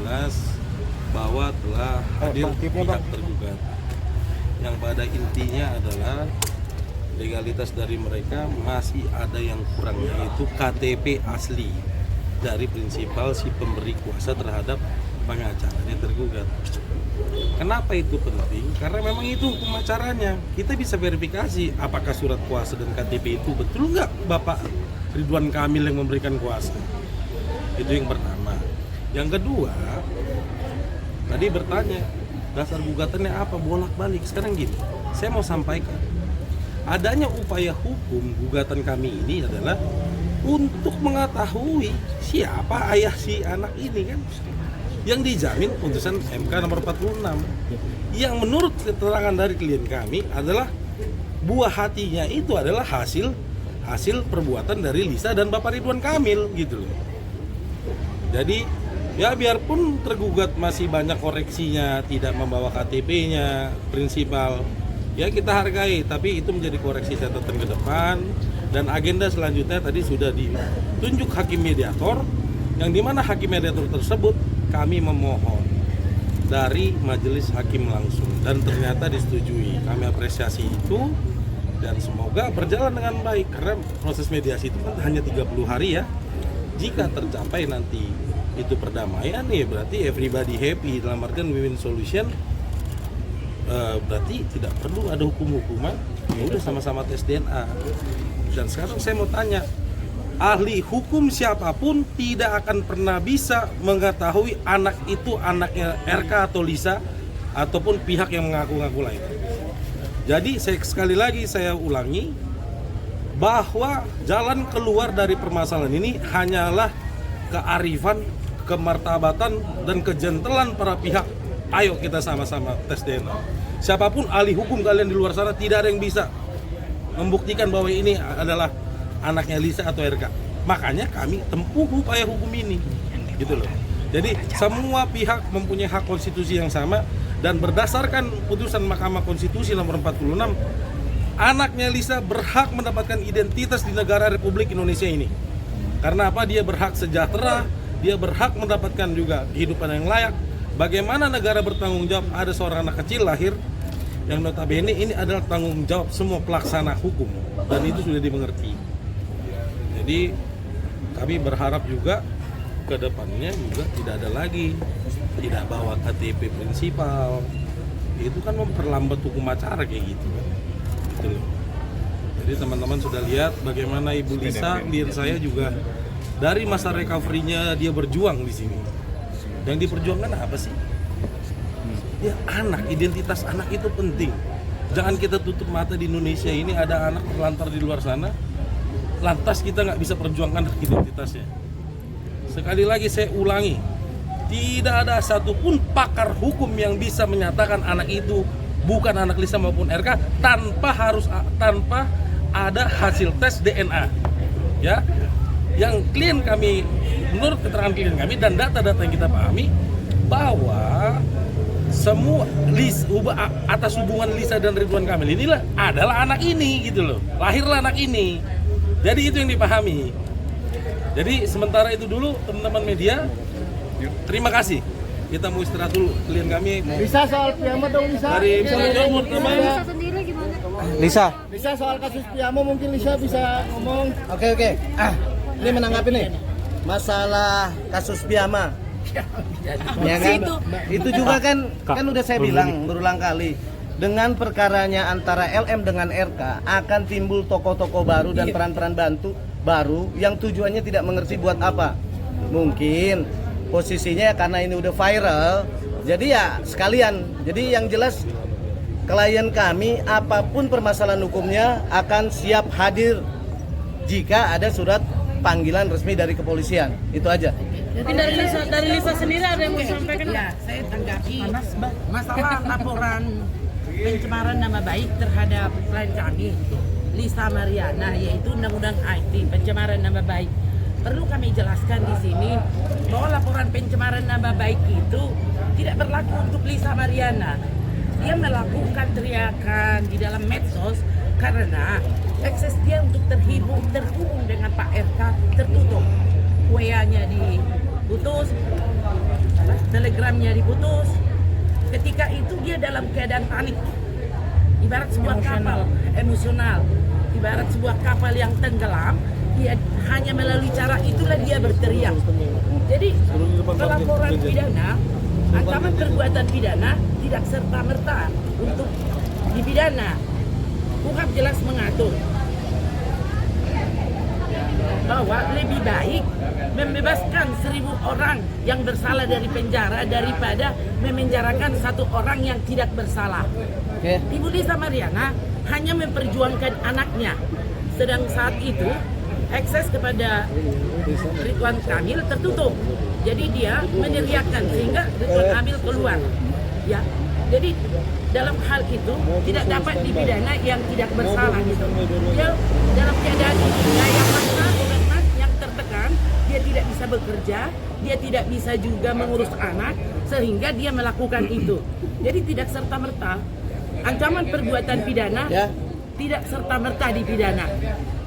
jelas bahwa telah hadir pihak tergugat yang pada intinya adalah legalitas dari mereka masih ada yang kurang, yaitu KTP asli dari prinsipal si pemberi kuasa terhadap pengacaranya tergugat. Kenapa itu penting? Karena memang itu hukum acaranya. Kita bisa verifikasi apakah surat kuasa dan KTP itu betul nggak Bapak Ridwan Kamil yang memberikan kuasa. Itu yang pertama. Yang kedua, tadi bertanya dasar gugatannya apa, bolak-balik. Sekarang gini, saya mau sampaikan adanya upaya hukum gugatan kami ini adalah untuk mengetahui siapa ayah si anak ini kan, yang dijamin putusan MK nomor 46 yang menurut keterangan dari klien kami adalah buah hatinya itu adalah hasil perbuatan dari Lisa dan Bapak Ridwan Kamil gitu loh. Jadi ya biarpun tergugat masih banyak koreksinya, tidak membawa KTP-nya, prinsipal, ya kita hargai, tapi itu menjadi koreksi catatan ke depan. Dan agenda selanjutnya tadi sudah ditunjuk hakim mediator, yang dimana hakim mediator tersebut kami memohon dari majelis hakim langsung dan ternyata disetujui. Kami apresiasi itu dan semoga berjalan dengan baik, karena proses mediasi itu kan hanya 30 hari ya. Jika tercapai nanti itu perdamaian ya berarti everybody happy, dalam artian win-win solution. Berarti tidak perlu ada hukum-hukuman, ya udah sama-sama tes DNA. Dan sekarang saya mau tanya, ahli hukum siapapun tidak akan pernah bisa mengetahui anak itu anaknya RK atau Lisa ataupun pihak yang mengaku-ngaku lain. Jadi sekali lagi saya ulangi bahwa jalan keluar dari permasalahan ini hanyalah kearifan, kemartabatan dan kejentelan para pihak. Ayo kita sama-sama tes DNA. Siapapun ahli hukum kalian di luar sana tidak ada yang bisa membuktikan bahwa ini adalah anaknya Lisa atau RK. Makanya kami tempuh upaya hukum ini, gitu loh. Jadi semua pihak mempunyai hak konstitusi yang sama dan berdasarkan putusan Mahkamah Konstitusi nomor 46, anaknya Lisa berhak mendapatkan identitas di negara Republik Indonesia ini. Karena apa? Dia berhak sejahtera, dia berhak mendapatkan juga kehidupan yang layak. Bagaimana negara bertanggung jawab ada seorang anak kecil lahir yang notabene ini adalah tanggung jawab semua pelaksana hukum dan itu sudah dimengerti. Jadi kami berharap juga ke depannya juga tidak ada lagi tidak bawa KTP prinsipal. Itu kan memperlambat hukum acara kayak gitu kan. Gitu loh. Jadi teman-teman sudah lihat bagaimana Ibu Lisa, klien saya juga dari masa recovery-nya dia berjuang di sini. Yang diperjuangkan apa sih? Ya anak, identitas anak itu penting. Jangan kita tutup mata di Indonesia ini ada anak terlantar di luar sana, lantas kita nggak bisa perjuangkan hak identitasnya. Sekali lagi saya ulangi, tidak ada satupun pakar hukum yang bisa menyatakan anak itu bukan anak Lisa maupun RK tanpa ada hasil tes DNA. Ya, yang klien kami, menurut keterangan klien kami dan data-data yang kita pahami bahwa semua atas hubungan Lisa dan Ridwan Kamil inilah adalah anak ini gitu loh, lahirlah anak ini. Jadi itu yang dipahami. Jadi sementara itu dulu teman-teman media, terima kasih. Kita mau istirahat dulu, klien kami mau Lisa soal Piamo dong Lisa. dari Jomur teman. Lisa sendiri gimana? Lisa soal kasus Piamo mungkin Lisa bisa ngomong. Oke. Ini menanggapi nih masalah kasus Piama. Ya kan? Itu juga kan udah saya bilang berulang kali. Dengan perkaranya antara LM dengan RK akan timbul tokoh-tokoh baru dan peran-peran bantu baru yang tujuannya tidak mengerti buat apa. Mungkin posisinya karena ini udah viral, jadi ya sekalian. Jadi yang jelas klien kami apapun permasalahan hukumnya akan siap hadir jika ada surat panggilan resmi dari kepolisian. Itu aja. Jadi dari Lisa sendiri ada yang mau sampaikan? Ya, saya tanggapi masalah laporan pencemaran nama baik terhadap klien kami Lisa Mariana, yaitu undang-undang IT pencemaran nama baik. Perlu kami jelaskan di sini bahwa laporan pencemaran nama baik itu tidak berlaku untuk Lisa Mariana. Dia melakukan teriakan di dalam medsos karena akses dia untuk terhubung dengan Pak RK tertutup. WA-nya diputus, telegramnya diputus. Ketika itu dia dalam keadaan panik. Ibarat sebuah kapal emosional, ibarat sebuah kapal yang tenggelam, dia hanya melalui cara itulah dia berteriak. Jadi pelaporan pidana, ancaman perbuatan pidana tidak serta-merta untuk dipidana. KUHP jelas mengatur bahwa lebih baik membebaskan 1.000 orang yang bersalah dari penjara daripada memenjarakan 1 orang yang tidak bersalah. Ibu Lisa Mariana hanya memperjuangkan anaknya, sedang saat itu akses kepada Ridwan Kamil tertutup. Jadi dia meneriakkan sehingga Ridwan Kamil keluar. Ya, jadi dalam hal itu tidak dapat dipidana yang tidak bersalah gitu. Dia dalam keadaan daya paksa yang tertekan, dia tidak bisa bekerja, dia tidak bisa juga mengurus anak, sehingga dia melakukan itu. Jadi tidak serta-merta ancaman perbuatan pidana tidak serta-merta dipidana.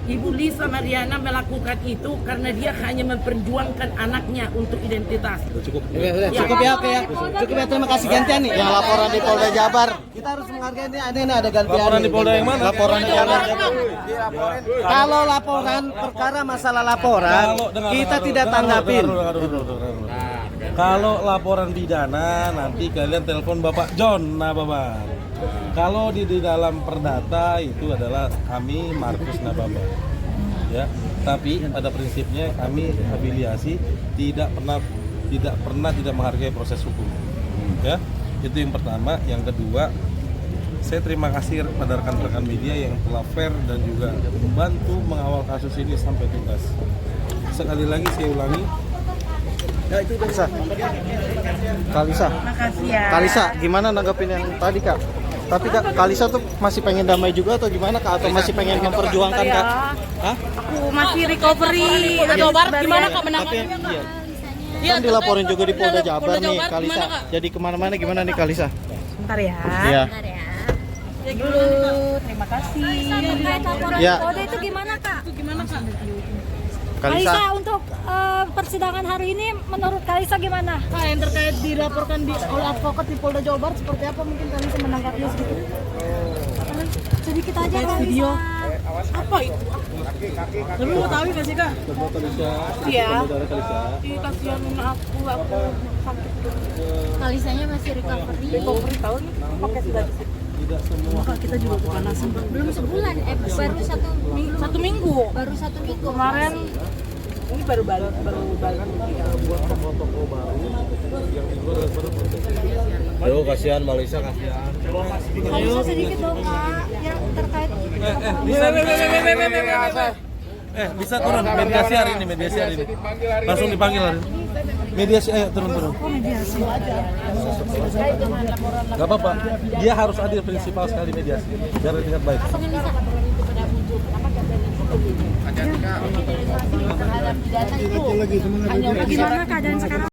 Ibu Lisa Mariana melakukan itu karena dia hanya memperjuangkan anaknya untuk identitas. Cukup ya, oke ya. Cukup ya, terima kasih gantian nih. Yang laporan di Polda Jabar. Kita harus menghargai ini ada gantian. Laporan di Polda yang mana? Laporan di Polda Jabar. Kalau laporan perkara masalah laporan, kita tidak tanggapin. Kalau laporan pidana nanti kalian telepon Bapak John Nababan. Kalau di dalam perdata itu adalah kami Markus Nababan. Ya, tapi pada prinsipnya kami afiliasi tidak pernah tidak menghargai proses hukum. Ya, itu yang pertama. Yang kedua, saya terima kasih pada rekan-rekan media yang telah fair dan juga membantu mengawal kasus ini sampai tuntas. Sekali lagi saya ulangi. Ya itu Kalisa. Kalisa. Makasih ya. Kalisa, gimana nanggapin yang tadi Kak? Tapi Kak, Kalisa tuh masih pengen damai juga atau gimana Kak? Atau masih pengen memperjuangkan Kak? Hah? Aku masih recovery. Jabar gimana Kak menanggapinya? Iya. Kan dilaporin juga di Polda Jabar nih Kalisa. Jadi kemana-mana gimana nih Kalisa? Bentar ya. Iya. Ya dulu, terima kasih. Terkait laporan Ya. Polda itu gimana Kak? Gimana Kak? Kalisa. Kalisa untuk persidangan hari ini menurut Kalisa gimana? Kak, yang terkait dilaporkan oleh advokat di Polda Jawa Barat seperti apa, mungkin kalian bisa menanggapinya sedikit? Sedikit aja Terkait Kalisa. video. Apa itu? Tapi mau tahu nggak sih Kak? Iya. Kasihanin aku sakit. Kalisanya masih recovery. Recovery tahu nih, pakai sudah di situ. Tidak semua. Kak, kita juga kepanasan. Belum sebulan, baru 1 minggu. 1 minggu. Baru 1 minggu. Kemarin ini baru balik. Yo, kasihan Malisa, kasihan. Kalisa sedikit dong Kak, yang terkait Bisa turun mediasi hari ini, langsung dipanggil hari ini. Mediasi, ayo turun. Gak apa-apa, dia harus adil prinsipal sekali mediasi, biar terlihat baik. gimana keadaan sekarang?